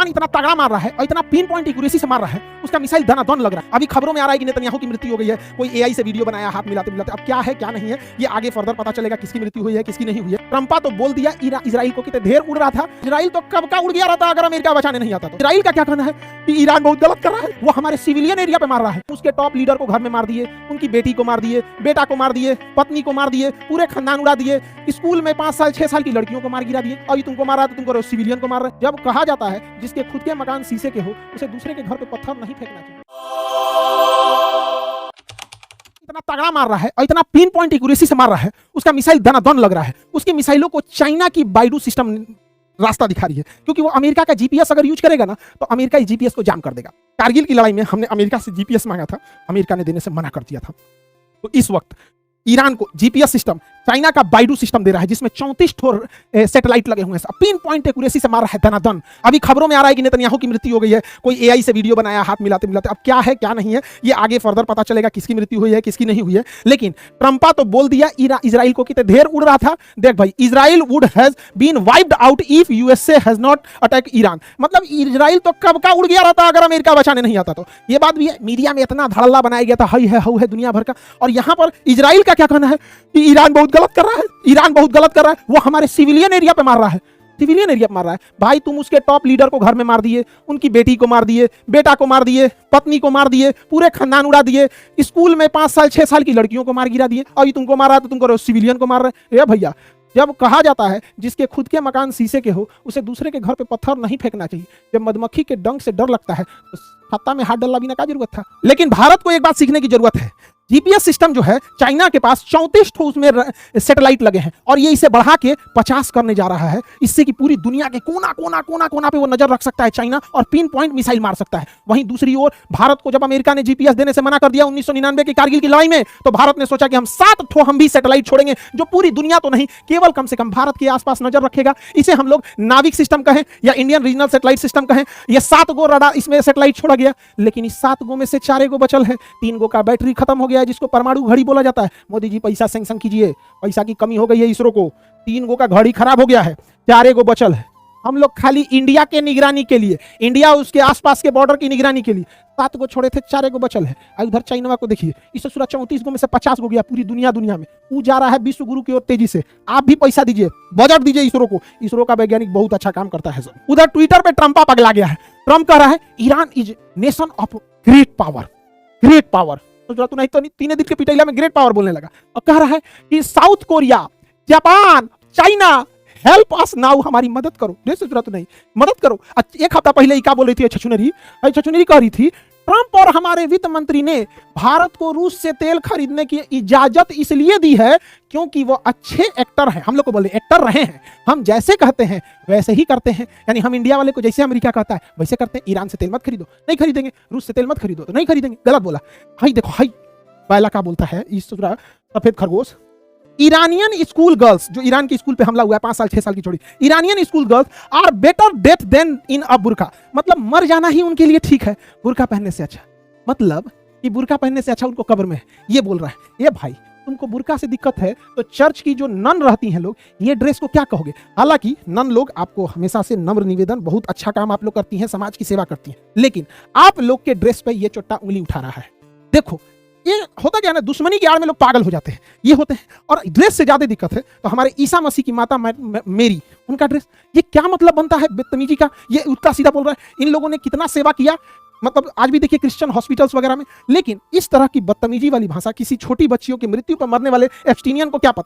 Iran इतना तगड़ा मार रहा है और इतना पिन पॉइंट एक्यूरेसी से मार रहा है, उसका मिसाइल दनादन लग रहा है। अभी खबरों में आ रहा है कि नेतन्याहू की मृत्यु हो गई है, कोई एआई से वीडियो बनाया हाथ मिलाते मिलाते। अब क्या है क्या नहीं है ये आगे फर्दर पता चलेगा, किसकी मृत्यु हुई है किसकी नहीं हुई है। ट्रंपा तो बोल दिया इजराइल को कितने ढेर उड़ रहा था, इजराइल तो कब का उड़ गया रहता अगर अमेरिका बचाने नहीं आता तो। इजराइल का क्या कहना है कि ईरान बहुत गलत कर रहा है, वो हमारे सिविलियन एरिया पे मार रहा है। उसके टॉप लीडर को घर में मार दिए, उनकी बेटी को मार दिए, बेटा को मार दिए, पत्नी को मार दिए, पूरे खानदान उड़ा दिए, स्कूल में 5 साल 6 साल की लड़कियों को मार गिरा दिए। अभी तुमको मार रहा है तो तुमको सिविलियन को मार रहा है। जब कहा जाता है जिसके खुद के मकान शीशे के हो उसे दूसरे के घर पे पत्थर नहीं फेंकना चाहिए। इतना तगड़ा मार रहा है और इतना पिन पॉइंट एक्यूरेसी से मार रहा है, उसका मिसाइल दनादन लग रहा है। उसकी मिसाइलों को चाइना की बाइडू सिस्टम रास्ता दिखा रही है, क्योंकि वो अमेरिका का जीपीएस अगर यूज करेगा ना तो अमेरिका इस जीपीएस को जाम कर देगा। कारगिल की लड़ाई में हमने अमेरिका से जीपीएस मांगा था, अमेरिका ने देने से मना कर दिया था। तो इस वक्त ईरान को जीपीएस सिस्टम चाइना का बाइडू सिस्टम दे रहा है, जिसमें 34 सैटेलाइट लगे हुए हैं, पिन पॉइंट एक्यूरेसी से मार रहा है दनादन। अभी खबरों में आ रहा है कि नेतन्याहू की मृत्यु हो गई है, कोई एआई से वीडियो बनाया हाथ मिलाते मिलाते। अब क्या है क्या नहीं है ये आगे फर्दर पता चलेगा, किसकी मृत्यु हुई है किसकी नहीं हुई है। लेकिन ट्रंपा तो बोल दिया इजराइल को कितने ढेर उड़ रहा था। देख भाई, Israel would has been wiped out if USA has not attack Iran. मतलब इजराइल तो कब का उड़ गया रहता अगर अमेरिका बचाने नहीं आता तो। ये बात भी है, मीडिया में इतना धड़ल्ला बनाया गया था, हई है हऊ है दुनिया भर का। और यहां पर इजराइल का क्या कहना है कि ईरान बहुत गलत कर रहा है, ईरान बहुत गलत कर रहा है, वो हमारे सिविलियन एरिया पे मार रहा है, सिविलियन एरिया पे मार रहा है। भाई तुम उसके टॉप लीडर को घर में मार दिए, उनकी बेटी को मार दिए, बेटा को मार दिए, पत्नी को मार दिए, पूरे खानदान उड़ा दिए, स्कूल में 5 साल 6 साल की लड़कियों को मार गिरा दिए। अभी तुमको मारा तो तुमको सिविलियन को मार रहे। ए भैया, जब कहा जाता है जिसके खुद के मकान शीशे के हो उसे दूसरे के घर पे पत्थर नहीं फेंकना चाहिए। जब मधुमक्खी के डंक से डर लगता है तो छत्ता में हाथ डालना भी ना क्या जरूरत था। लेकिन भारत को एक बात सीखने की जरूरत है। जीपीएस सिस्टम जो है चाइना के पास 34 उसमें सैटेलाइट लगे हैं और ये इसे बढ़ा के 50 करने जा रहा है, इससे कि पूरी दुनिया के कोना कोना कोना कोना पे वो नजर रख सकता है चाइना और पिन पॉइंट मिसाइल मार सकता है। वहीं दूसरी ओर भारत को जब अमेरिका ने जीपीएस देने से मना कर दिया 1999 की कारगिल की लड़ाई में, तो भारत ने सोचा कि हम 7 हम भी सैटेलाइट छोड़ेंगे जो पूरी दुनिया तो नहीं, केवल कम से कम भारत के आसपास नजर रखेगा। इसे हम लोग नाविक सिस्टम कहें या इंडियन रीजनल सैटेलाइट सिस्टम कहें। ये 7 गो रडार इसमें सैटेलाइट छोड़ा गया, लेकिन इस 7 गो में से 4 गो बचल है। 3 गो का बैटरी खत्म हो गया है, जिसको परमाणु घड़ी बोला जाता है। मोदी जी पैसा सैंक्शन कीजिए, पैसा की कमी हो गई है इसरो को। 3 गो का घड़ी खराब हो गया है, 4 गो बचल है। हम लोग खाली इंडिया के निगरानी के लिए, इंडिया उसके आसपास के बॉर्डर की निगरानी के लिए 7 गो छोड़े थे, 4 गो बचल है। उधर चाइना को देखिए, इससे सूरा 34 गो में से 50 गो गया। पूरी दुनिया में वो जा रहा है विश्व गुरु की ओर तेजी से। आप भी पैसा दीजिए, बजट दीजिए इसरो को। इसरो का वैज्ञानिक बहुत अच्छा काम करता है सर। उधर ट्विटर पे ट्रंपा पगला गया है। ट्रंप कह रहा है Iran is nation of great power, great power. तो नहीं तो 3 दिन के पिटैला में ग्रेट पावर बोलने लगा और कह रहा है कि south Korea, Japan, China help us now, हमारी मदद करो। जरूरत नहीं, मदद करो। 1 हफ्ता पहले क्या बोल रही थी छछुनरी कह रही थी ट्रंप और हमारे वित्त मंत्री ने भारत को रूस से तेल खरीदने की इजाजत इसलिए दी है क्योंकि वो अच्छे एक्टर हैं। हम लोग को बोले एक्टर रहे हैं, हम जैसे कहते हैं वैसे ही करते हैं। यानी हम इंडिया वाले को जैसे अमेरिका कहता है वैसे करते हैं। ईरान से तेल मत खरीदो, नहीं खरीदेंगे। रूस से तेल मत खरीदो तो नहीं खरीदेंगे। गलत बोला। हाई देखो, हाई पहला क्या बोलता है इस सफेद खरगोश। ईरानियन स्कूल गर्ल्स, जो ईरान की स्कूल पे हमला हुआ है 5 साल 6 साल की छोड़ी, Iranian school girls are better death than in a burqa. मतलब मर जाना ही उनके लिए ठीक है बुर्का पहनने से अच्छा। मतलब कि बुर्का पहनने से अच्छा उनको कब्र में है, ये बोल रहा है। ये भाई तुमको बुर्का से दिक्कत है तो चर्च की जो नन रहती हैं लोग, ये ड्रेस को क्या कहोगे। हालांकि नन लोग आपको हमेशा से नम्र निवेदन, बहुत अच्छा काम आप लोग करती हैं, समाज की सेवा करती हैं, लेकिन आप लोग के ड्रेस पे ये चोट्टा उंगली उठा रहा है। देखो ये होता क्या है ना, दुश्मनी की आड़ में लोग पागल हो जाते हैं, ये होते हैं। और ड्रेस से ज्यादा दिक्कत है तो हमारे ईसा मसीह की माता मेरी, उनका ड्रेस, ये क्या मतलब बनता है बदतमीजी का। ये उल्टा सीधा बोल रहा है। इन लोगों ने कितना सेवा किया, मतलब आज भी देखिए क्रिश्चियन हॉस्पिटल्स वगैरह में। लेकिन इस तरह की बदतमीजी वाली भाषा किसी छोटी बच्चियों की मृत्यु पर मरने वाले एब्स्टीनियन को क्या पता।